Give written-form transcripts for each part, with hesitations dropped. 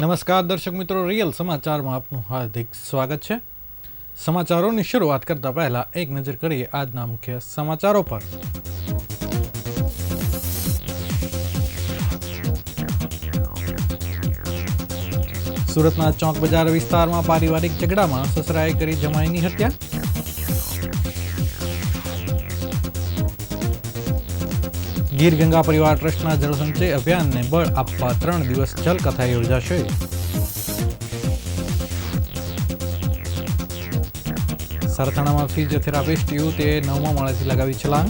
નમસ્કાર દર્શક મિત્રો, રિયલ સમાચારમાં આપનું હાર્દિક સ્વાગત છે। સમાચારોની શરૂઆત કરતા પહેલા એક નજર કરીએ આજના મુખ્ય સમાચારો પર। સુરતના ચોક બજાર વિસ્તારમાં પારિવારિક ઝઘડામાં સસરાએ કરી જમાઈની હત્યા। ગીર ગંગા પરિવાર ટ્રસ્ટના જળસંચય અભિયાનને બળ આપવા 3 દિવસ જલકથા યોજાશે। સરથાણામાં ફિઝિયોથેરાપિસ્ટ યુવતીએ 9મા માળેથી લગાવી છલાંગ।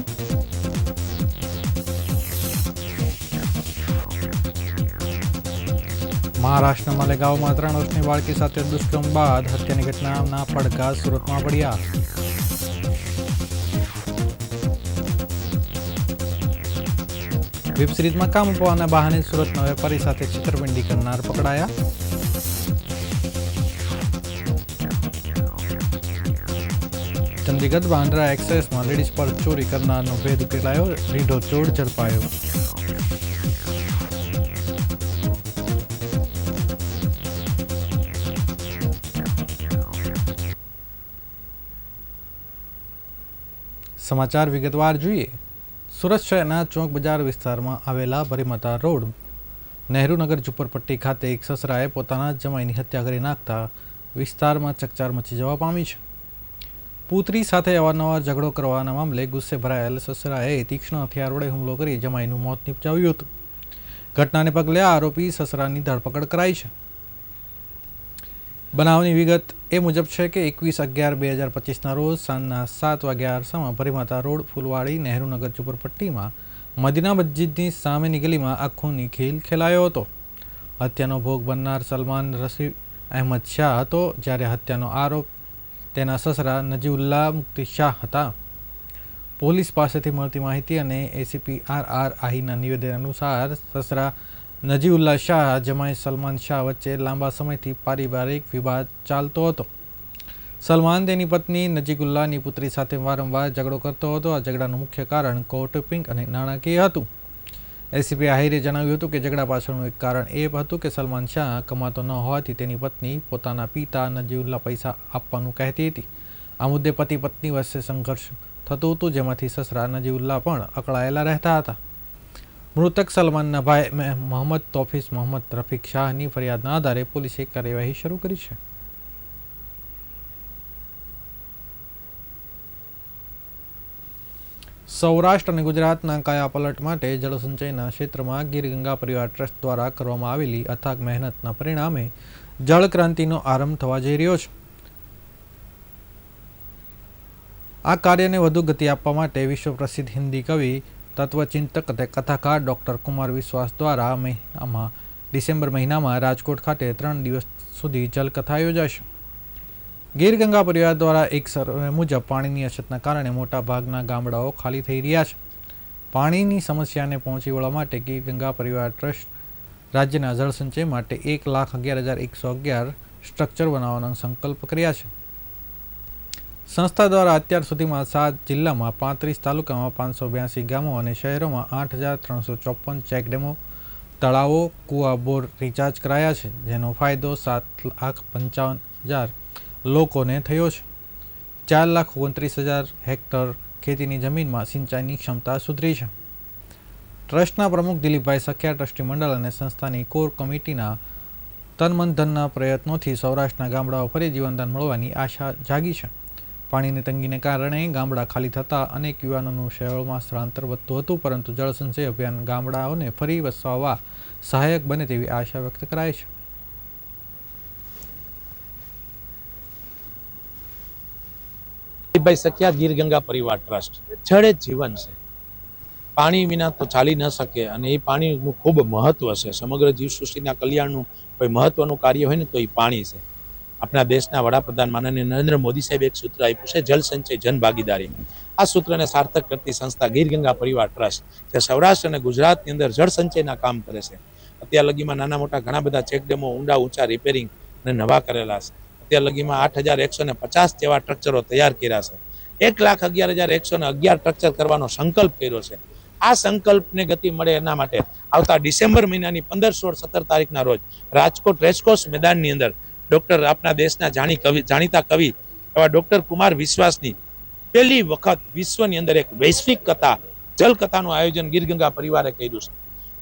મહારાષ્ટ્રના માલેગાંવમાં 3 વર્ષની બાળકી સાથે દુષ્કર્મ બાદ હત્યાની ઘટનાના પડઘા સુરતમાં પડ્યા। વેબ સિરીઝમાં કામ અપાવવાના બહાને સુરતના વેપારી સાથે છેતરપિંડી કરનાર પકડાયા। ચંદીગઢ બાંદ્રા એક્સપ્રેસમાં લેડીઝ પર ચોરી કરનારનો ભેદ ઉકેલાયો, રીઢો ચોર ઝડપાયો। સમાચાર વિગતવાર જોઈએ। સુરત શહેરના ચોક બજાર વિસ્તારમાં આવેલા ભરીમાતા રોડ નહેરુનગર ઝુંપડપટ્ટી ખાતે એક સસરાએ પોતાના જમાઈની હત્યા કરી નાખતા વિસ્તારમાં ચકચાર મચી જવા પામી છે। પુત્રી સાથે અવારનવાર ઝઘડો કરવાના મામલે ગુસ્સે ભરાયેલ સસરાએ તીક્ષ્ણ હથિયાર વડે હુમલો કરી જમાઈનું મોત નિપજાવ્યું હતું। ઘટનાને પગલે આરોપી સસરાની ધરપકડ કરાઈ છે। બનાવની વિગત એ મુજબ છે કે 21/11/2025ના રોજ સાંજના 7 વાગ્યા અરસામાં ભરીમાતા રોડ ફૂલવાડી નહેરુનગર ઝુંપડપટ્ટીમાં મદીના મસ્જિદની સામેની ગલીમાં આ ખૂની ખેલ ખેલાયો હતો। હત્યાનો ભોગ બનનાર સલમાન રસીદ અહેમદ શાહ હતો, જ્યારે હત્યાનો આરોપ તેના સસરા નજીઉલ્લા મુક્તિ શાહ હતા। પોલીસ પાસેથી મળતી માહિતી અને એસીપી RR આહીના નિવેદન અનુસાર સસરા નજીઉલ્લા શાહ જમાઈ સલમાન શાહ વચ્ચે લાંબા સમયથી પારિવારિક વિવાદ ચાલતો હતો। સલમાન તેની પત્ની નજીઉલ્લાની પુત્રી સાથે વારંવાર ઝઘડો કરતો હતો। આ ઝઘડાનું મુખ્ય કારણ કૌટુંબિક અને નાણાકીય હતું। એસીપી આહિરે જણાવ્યું હતું કે ઝઘડા પાછળનું એક કારણ એ હતું કે સલમાન શાહ કમાતો ન હોવાથી તેની પત્ની પોતાના પિતા નજીઉલ્લા પૈસા આપવાનું કહેતી હતી। આ મુદ્દે પતિ પત્ની વચ્ચે સંઘર્ષ થતું હતું, જેમાંથી સસરા નજીઉલ્લા પણ અકળાયેલા રહેતા હતા। મૃતક સલમાનના ભાઈ મોહમ્મદ તોફીસ મોહમ્મદ રફીક શાહની ફરિયાદના આધારે પોલીસે કાર્યવાહી શરૂ કરી છે। સૌરાષ્ટ્ર અને ગુજરાતના કાયાપલટ માટે જળસંચયના ક્ષેત્રમાં ગીર ગંગા પરિવાર ટ્રસ્ટ દ્વારા કરવામાં આવેલી અથાગ મહેનતના પરિણામે જળક્રાંતિનો આરંભ થવા જઈ રહ્યો છે। આ કાર્યને વધુ ગતિ આપવા માટે વિશ્વ પ્રસિદ્ધ હિન્દી કવિ, તત્વચિંતક અને કથાકાર ડૉક્ટર કુમાર વિશ્વાસ દ્વારા ડિસેમ્બર મહિનામાં રાજકોટ ખાતે 3 દિવસ સુધી જલકથા યોજાશે। ગીર ગંગા પરિવાર દ્વારા એક સર્વે મુજબ પાણીની અછતના કારણે મોટાભાગના ગામડાઓ ખાલી થઈ રહ્યા છે। પાણીની સમસ્યાને પહોંચી વળવા માટે ગીર ગંગા પરિવાર ટ્રસ્ટ રાજ્યના જળસંચય માટે 1,11,111 સ્ટ્રક્ચર બનાવવાનો સંકલ્પ કર્યા છે। સંસ્થા દ્વારા અત્યાર સુધીમાં 7 જિલ્લામાં 35 તાલુકામાં 582 ગામો અને શહેરોમાં 8,354 ચેકડેમો, તળાવો, કૂવા, બોર રિચાર્જ કરાયા છે, જેનો ફાયદો 7,55,000 લોકોને થયો છે। 4,29,000 હેક્ટર ખેતીની જમીનમાં સિંચાઈની ક્ષમતા સુધરી છે। ટ્રસ્ટના પ્રમુખ દિલીપભાઈ સખિયા ટ્રસ્ટી મંડળ અને સંસ્થાની કોર કમિટીના તનમનધનના પ્રયત્નોથી સૌરાષ્ટ્રના ગામડાઓ ફરી જીવનદાન મળવાની આશા જાગી છે। પાણીની તંગીને કારણે ગામડા ખાલી થતાં અનેક યુવાનોનું શહેરોમાં સ્થળાંતર વધતું હતું, પરંતુ જળસંચય અભિયાન ગામડાઓને ફરી વસાવવા સહાયક બને તેવી આશા વ્યક્ત કરાય છે। ભાઈ સખિયા ગીર ગંગા પરિવાર ટ્રસ્ટ જળ જ જીવન છે। પાણી વિના તો ચાલી ન શકે અને એ પાણીનું ખૂબ મહત્વ છે। સમગ્ર જીવસૃષ્ટિના કલ્યાણનું કોઈ મહત્વનું કાર્ય હોય ને તો એ પાણી છે। આપણા દેશના વડાપ્રધાન માનનીય નરેન્દ્ર મોદી સાહેબ એક સૂત્ર આપ્યું છે, જલ સંચય જન ભાગીદારી। આ સૂત્રને સાર્થક કરતી સંસ્થા ગીર ગંગા પરિવાર ટ્રસ્ટ જે સૌરાષ્ટ્ર અને ગુજરાતની અંદર જળ સંચયના કામ કરે છે। અત્યાર લગીમાં નાના મોટા ઘણા બધા ચેકડેમો ઊંડા ઊંચા રિપેરિંગ અને નવા કરેલા છે। અત્યાર લગીમાં 8,150 જેવા સ્ટ્રક્ચરો તૈયાર કર્યા છે। 1,11,111 સ્ટ્રક્ચર કરવાનો સંકલ્પ કર્યો છે। આ સંકલ્પને ગતિ મળે એના માટે આવતા ડિસેમ્બર મહિનાની 15, 16, 17 તારીખના રોજ રાજકોટ રેસકોર્સ મેદાનની અંદર ડોક્ટર આપણા દેશના જાણીતા કવિ એવા ડોક્ટર કુમાર વિશ્વાસની પહેલી વખત વિશ્વની અંદર એક વૈશ્વિક કથા જલકથાનું આયોજન ગીર ગંગા પરિવારે કર્યું છે.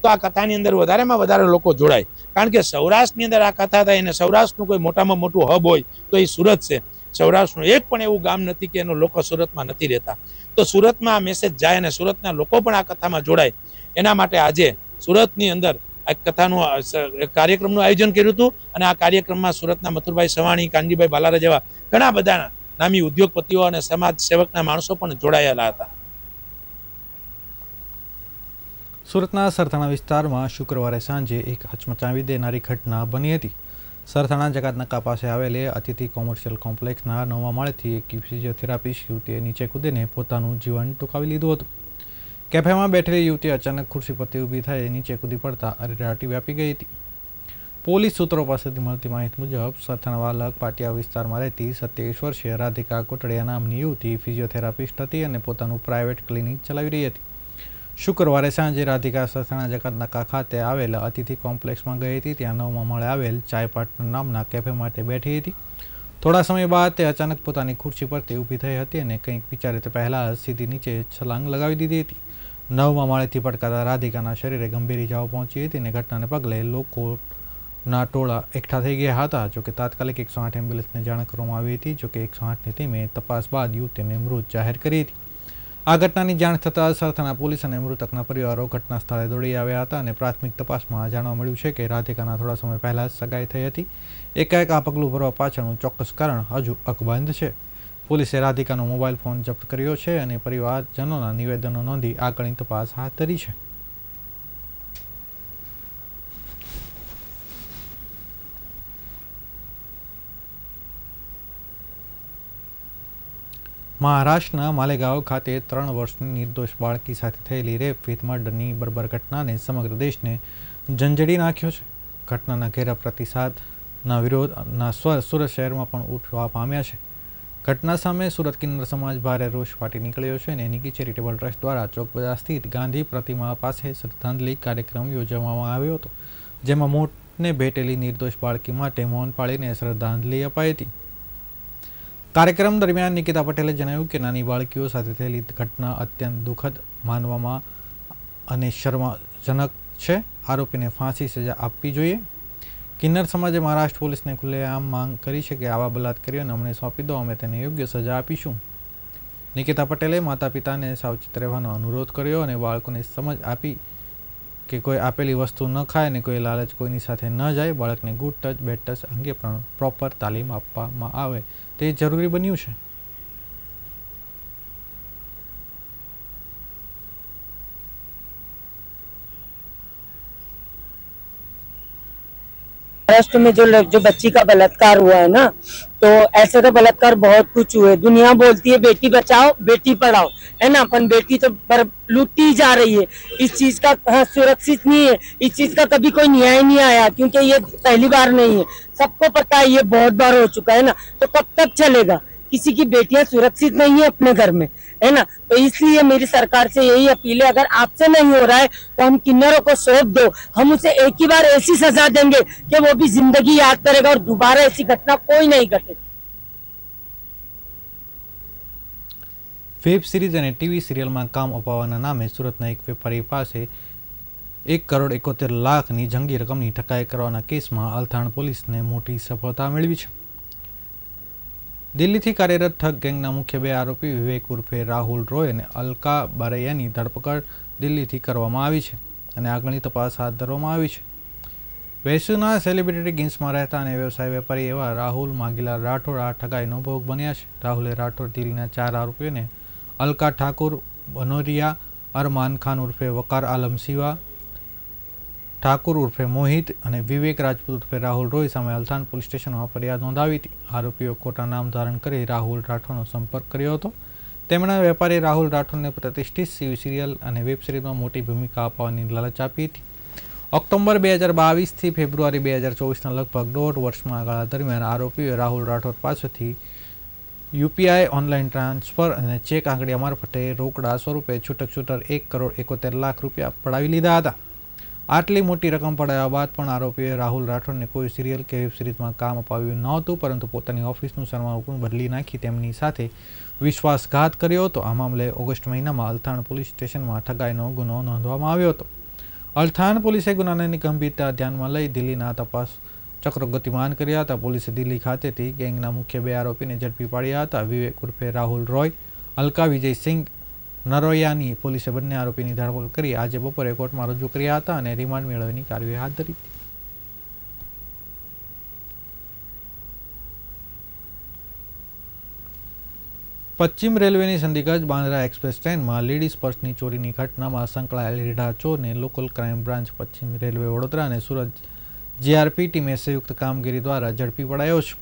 તો આ કથાની અંદર વધારેમાં વધારે લોકો જોડાય, કારણ કે સૌરાષ્ટ્રની અંદર આ કથા થાય અને સૌરાષ્ટ્રનું કોઈ મોટામાં મોટું હબ હોય તો એ સુરત છે. સૌરાષ્ટ્રનું એક પણ એવું ગામ નથી કે એનો લોકો સુરતમાં નથી રહેતા. તો સુરતમાં આ મેસેજ જાય અને સુરતના લોકો પણ આ કથામાં જોડાય, એના માટે આજે સુરતની અંદર આ કથાનું કાર્યક્રમનું આયોજન કર્યું હતું. અને આ કાર્યક્રમમાં સુરતના મથુરભાઈ સવાણી, કાનજીભાઈ બાલારા જેવા ઘણા બધા નામી ઉદ્યોગપતિઓ અને સમાજ સેવકના માણસો પણ જોડાયેલા હતા. સુરતના સરથાણા વિસ્તારમાં શુક્રવારે સાંજે એક હચમચાવી દેનારી ઘટના બની હતી. સરથાણા જકાતનાકા પાસે આવેલે અતિથિ કોમર્શિયલ કોમ્પ્લેક્સના 9મા માળેથી એક ફિઝિયોથેરાપિસ્ટ યુવતીએ નીચે કૂદીને પોતાનું જીવન ટૂંકાવી લીધું હતું. કેફેમાં બેઠેલી યુવતી અચાનક ખુરશી પરથી ઊભી થઈ નીચે કૂદી પડતા અરેરાટી વ્યાપી ગઈ હતી. પોલીસ સૂત્રો પાસેથી મળતી માહિતી મુજબ સરથાણા વાલક પાટિયા વિસ્તારમાં રહેતી 27 વર્ષીય રાધિકા કોટડિયા નામની યુવતી ફિઝિયોથેરાપિસ્ટ હતી અને પોતાનું પ્રાઇવેટ ક્લિનિક ચલાવી રહી હતી. શુક્રવારે સાંજે રાધિકા સરથાણા જકાતનાકા ખાતે આવેલા અતિથિ કોમ્પ્લેક્સમાં ગઈ હતી. ત્યાં 9મા માળે આવેલ ચાય પાર્ટનર નામના કેફે માટે બેઠી હતી. થોડા સમય બાદ તે અચાનક પોતાની ખુરશી પરથી ઊભી થઈ હતી અને કંઈક વિચારે તે પહેલાં સીધી નીચે છલાંગ લગાવી દીધી હતી. 9મા માળેથી પટકાતા રાધિકાના શરીરે ગંભીર ઇજાઓ પહોંચી હતી અને ઘટનાને પગલે લોકોના ટોળા એકઠા થઈ ગયા હતા. જોકે તાત્કાલિક 108 એમ્બ્યુલન્સને જાણ કરવામાં આવી હતી. જોકે 108ની ટીમે તપાસ બાદ યુવતીને મૃત જાહેર કરી હતી. આ ઘટનાની જાણ થતાં સરથાણા પોલીસ અને મૃતકના પરિવારો ઘટના સ્થળે દોડી આવ્યા હતા અને પ્રાથમિક તપાસમાં જાણવા મળ્યું છે કે રાધિકાના થોડા સમય પહેલાં જ સગાઈ થઈ હતી. એકાએક આ પગલું ભરવા પાછળનું ચોક્કસ કારણ હજુ અકબંધ છે. પોલીસે રાધિકાનો મોબાઈલ ફોન જપ્ત કર્યો છે અને પરિવારજનોના નિવેદનો નોંધી આગળની તપાસ હાથ ધરી છે. મહારાષ્ટ્રના માલેગાંવ ખાતે 3 વર્ષની નિર્દોષ બાળકી સાથે થયેલી રેપ વિથ મર્ડરની બર્બર ઘટનાને સમગ્ર દેશને ઝંઝડી નાખ્યો છે. ઘટનાના ઘેરા પ્રતિસાદના વિરોધના સ્વર સુરત શહેરમાં પણ ઉઠવા પામ્યા છે. ઘટના સામે સુરત કિન્નર સમાજ ભારે રોષ ફાટી નીકળ્યો છે અને નિકી ચેરિટેબલ ટ્રસ્ટ દ્વારા ચોક બજાર સ્થિત ગાંધી પ્રતિમા પાસે શ્રદ્ધાંજલિ કાર્યક્રમ યોજવામાં આવ્યો હતો, જેમાં મોતને ભેટેલી નિર્દોષ બાળકી માટે મૌન પાળીને શ્રદ્ધાંજલિ અપાઈ હતી. કાર્યક્રમ દરમિયાન નિકિતા પટેલે જણાવ્યું કે નાની બાળકીઓ સાથે થયેલી ઘટના અત્યંત દુઃખદ માનવામાં અને શર્મજનક છે. આરોપીને ફાંસી સજા આપવી જોઈએ. કિન્નર સમાજે મહારાષ્ટ્ર પોલીસને ખુલ્લેઆમ માંગ કરી છે કે આવા બલાત્કારીઓને અમને સોંપી દો, અમે તેને યોગ્ય સજા આપીશું. નિકિતા પટેલે માતા પિતાને સાવચેત રહેવાનો અનુરોધ કર્યો અને બાળકોને સમજ આપી કે કોઈ આપેલી વસ્તુ ન ખાય અને કોઈ લાલચ કોઈની સાથે ન જાય. બાળકને ગુડ ટચ બેડ ટચ અંગે પણ પ્રોપર તાલીમ આપવામાં આવે તે જરૂરી બન્યું છે. महाराष्ट्र में जो बच्ची का बलात्कार हुआ है ना, तो ऐसे तो बलात्कार बहुत कुछ हुए. दुनिया बोलती है बेटी बचाओ बेटी पढ़ाओ, है ना, अपन बेटी तो लूटती ही जा रही है. इस चीज का सुरक्षित नहीं है. इस चीज का कभी कोई न्याय नहीं आया, क्योंकि ये पहली बार नहीं है. सबको पता है ये बहुत बार हो चुका है ना. तो कब तक चलेगा? किसी की बेटियां सुरक्षित नहीं है अपने घर में, है ना. तो इसलिए मेरी सरकार से यही अपील है, अगर आपसे नहीं हो रहा है तो हम किन्नरों को सौंप दो. हम उसे एक ही बार ऐसी सजा देंगे कि वो भी जिंदगी याद करेगा और दोबारा ऐसी घटना कोई नहीं घटे. વેબ સિરીઝ અને ટીવી સિરિયલમાં કામ અપાવવાના નામે સુરતના એક વેપારી પાસે 1,71,00,000ની જંગી રકમની ઠગાઈ કરવાના કેસમાં અલથાણ પોલીસને મોટી સફળતા મેળવી છે. દિલ્હીથી કાર્યરત ઠગ ગેંગના મુખ્ય 2 આરોપી વિવેક ઉર્ફે રાહુલ રોય અને અલકા બારૈયાની ધરપકડ દિલ્હીથી કરવામાં આવી છે અને આગળની તપાસ હાથ ધરવામાં આવી છે. વેસુના સેલિબ્રિટી ગિન્સમાં રહેતા અને વ્યવસાય વેપારી એવા રાહુલ માગીલાલ રાઠોડ આ ઠગાઈનો ભોગ બન્યા છે. રાહુલે રાઠોડ દિલ્હીના 4 આરોપીઓને અલકા ઠાકુર, બનોરિયા, અરમાન ખાન ઉર્ફે વકાર આલમ સિવા ઠાકુર ઉર્ફે મોહિત અને વિવેક રાજપૂત ઉર્ફે રાહુલ રોય સામે અલથાણ પોલીસ સ્ટેશનમાં ફરિયાદ નોંધાવી હતી. આરોપીઓ ખોટા નામ ધારણ કરી રાહુલ રાઠોડનો સંપર્ક કર્યો હતો. તેમણે વેપારી રાહુલ રાઠોડને પ્રતિષ્ઠિત સિરિયલ અને વેબ સિરીઝમાં મોટી ભૂમિકા આપવાની લાલચ આપી હતી. ઓક્ટોબર 2022થી ફેબ્રુઆરી 2024ના લગભગ 1.5 વર્ષના ગાળા દરમિયાન આરોપીઓએ રાહુલ રાઠોડ પાસેથી યુપીઆઈ ઓનલાઈન ટ્રાન્સફર અને ચેક આંગળીયા મારફતે રોકડા સ્વરૂપે છૂટક 1,71,00,000 રૂપિયા પડાવી લીધા હતા. આટલી મોટી રકમ પડાવ્યા બાદ પણ આરોપીએ રાહુલ રાઠોડને કોઈ સિરિયલ કે વેબ સિરીઝમાં કામ અપાવ્યું નહોતું, પરંતુ પોતાની ઓફિસનું સરનામું પણ બદલી નાખી તેમની સાથે વિશ્વાસઘાત કર્યો હતો. આ મામલે ઓગસ્ટ મહિનામાં અલથાણ પોલીસ સ્ટેશનમાં ઠગાઈનો ગુનો નોંધવામાં આવ્યો હતો. અલથાણ પોલીસે ગુનાની ગંભીરતા ધ્યાનમાં લઈ દિલ્હીના તપાસ ચક્રો ગતિમાન કર્યા હતા. પોલીસે દિલ્હી ખાતેથી ગેંગના મુખ્ય 2 આરોપીને ઝડપી પાડ્યા હતા. વિવેક ઉર્ફે રાહુલ રોય, અલકા વિજયસિંહ નરોયાની પોલીસે બંને આરોપીની ધરપકડ કરી આજે બપોરે કોર્ટમાં રજૂ કર્યા હતા અને રિમાન્ડ મેળવવાની કાર્યવાહી હાથ ધરી હતી. પશ્ચિમ રેલવેની ચંદીગઢ બાંદ્રા એક્સપ્રેસ ટ્રેનમાં લેડીઝ પર્સની ચોરીની ઘટનામાં સંકળાયેલ રીઢા ચોરને લોકલ ક્રાઇમ બ્રાન્ચ પશ્ચિમ રેલવે વડોદરા અને સુરત જીઆરપી ટીમે સંયુક્ત કામગીરી દ્વારા ઝડપી પડાયો છે.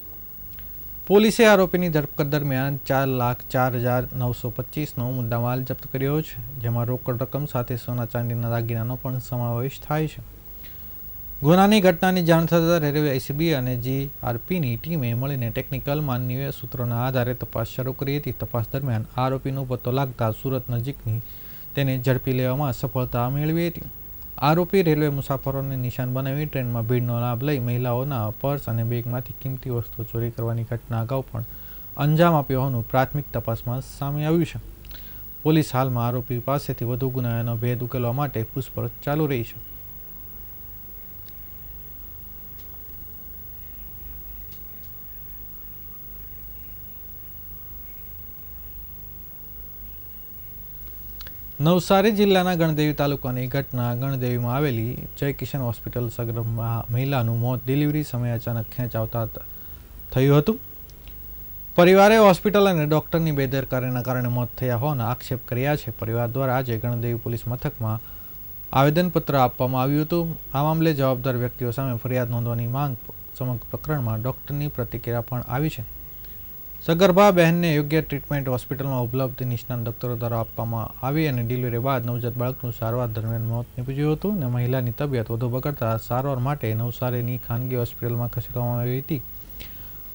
પોલીસે આરોપીની ધરપકડ દરમિયાન 4,04,925નો મુદ્દામાલ જપ્ત કર્યો છે, જેમાં રોકડ રકમ સાથે સોના ચાંદીના દાગીનાનો પણ સમાવેશ થાય છે. ગુનાની ઘટનાની જાણ થતાં રેલવે એસીબી અને જીઆરપીની ટીમે મળીને ટેકનિકલ માનવીય સૂત્રોના આધારે તપાસ શરૂ કરી હતી. તપાસ દરમિયાન આરોપીનો પત્તો લાગતા સુરત નજીકની તેને ઝડપી લેવામાં સફળતા મેળવી હતી. આરોપી રેલવે મુસાફરોને નિશાન બનાવી ટ્રેનમાં ભીડનો લાભ લઈ મહિલાઓના પર્સ અને બેગમાંથી કિંમતી વસ્તુઓ ચોરી કરવાની ઘટના અગાઉ પણ અંજામ આપ્યો હોવાનું પ્રાથમિક તપાસમાં સામે આવ્યું છે. પોલીસ હાલમાં આરોપી પાસેથી વધુ ગુનાઓનો ભેદ ઉકેલવા માટે પૂછપરછ ચાલુ રહી છે. નવસારી જિલ્લાના ગણદેવી તાલુકાની ઘટના. ગણદેવીમાં આવેલી જય કિશન હોસ્પિટલ સગર્ભા મહિલાનું મોત ડિલિવરી સમયે અચાનક ખેંચાવતા થયું હતું. પરિવારે હોસ્પિટલ અને ડોક્ટરની બેદરકારીના કારણે મોત થયા હોવાના આક્ષેપ કર્યા છે. પરિવાર દ્વારા આજે ગણદેવી પોલીસ મથકમાં આવેદનપત્ર આપવામાં આવ્યું હતું. આ મામલે જવાબદાર વ્યક્તિઓ સામે ફરિયાદ નોંધવાની માંગ સમગ્ર પ્રકરણમાં ડોક્ટરની પ્રતિક્રિયા પણ આવી છે. સગર્ભા બહેનને યોગ્ય ટ્રીટમેન્ટ હોસ્પિટલમાં ઉપલબ્ધ નિષ્ણાત ડોક્ટરો દ્વારા આપવામાં આવી અને ડિલિવરી બાદ નવજાત બાળકનું સારવાર દરમિયાન મોત નીપજ્યું હતું અને મહિલાની તબિયત વધુ બગડતા સારવાર માટે નવસારીની ખાનગી હોસ્પિટલમાં ખસેડવામાં આવી હતી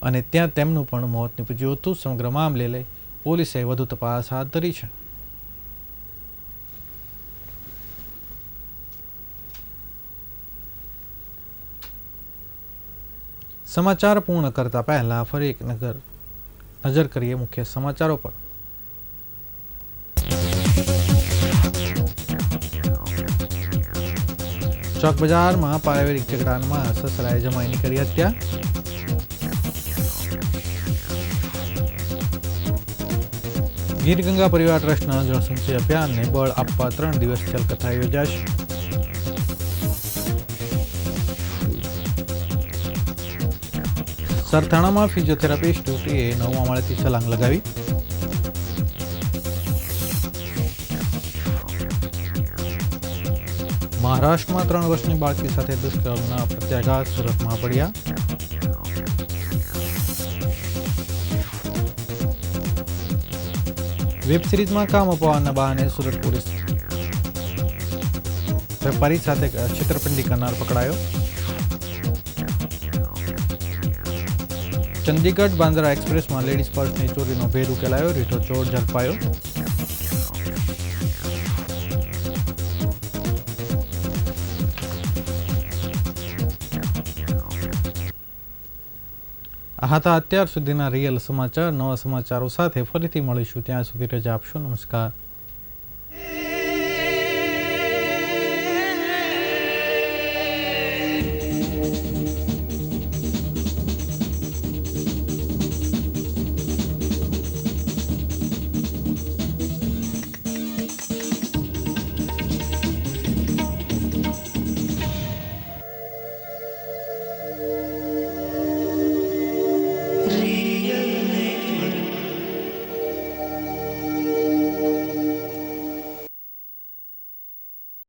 અને ત્યાં તેમનું પણ મોત નીપજ્યું હતું. સમગ્ર મામલે લઈ પોલીસે વધુ તપાસ હાથ ધરી છે. સમાચાર પૂર્ણ કરતા પહેલા ફરી એક નજર કરીએ મુખ્ય સમાચારો પર. ચોક બજારમાં પારિવારિક ઝઘડામાં સસરાએ જમાઈની કરી હત્યા. ગીર ગંગા પરિવાર ટ્રસ્ટના જળ સંચય અભિયાનને બળ આપવા 3 દિવસ ચલકથા યોજાશે. સરથાણામાં ફિઝિયોથેરાપિસ્ટ યુવતીએ 9મા માળેથી છલાંગ લગાવી. મહારાષ્ટ્રમાં 3 વર્ષની બાળકી સાથે દુષ્કર્મના પ્રત્યાઘાત. સુરતમાં પડ્યા. વેબ સિરીઝમાં કામ અપાવવાના બહાને સુરત પોલીસ વેપારી સાથે છેતરપિંડી કરનાર પકડાયો. ચંદીગઢ બાંદ્રા એક્સપ્રેસમાં લેડીઝ પર્સની ચોરીનો ભેદ ઉકેલાયો. રીઢો ચોર ઝડપાયો. આ હતા અત્યાર સુધીના રિયલ સમાચાર. નવા સમાચારો સાથે ફરીથી મળીશું. ત્યાં સુધી રજા આપશો. નમસ્કાર.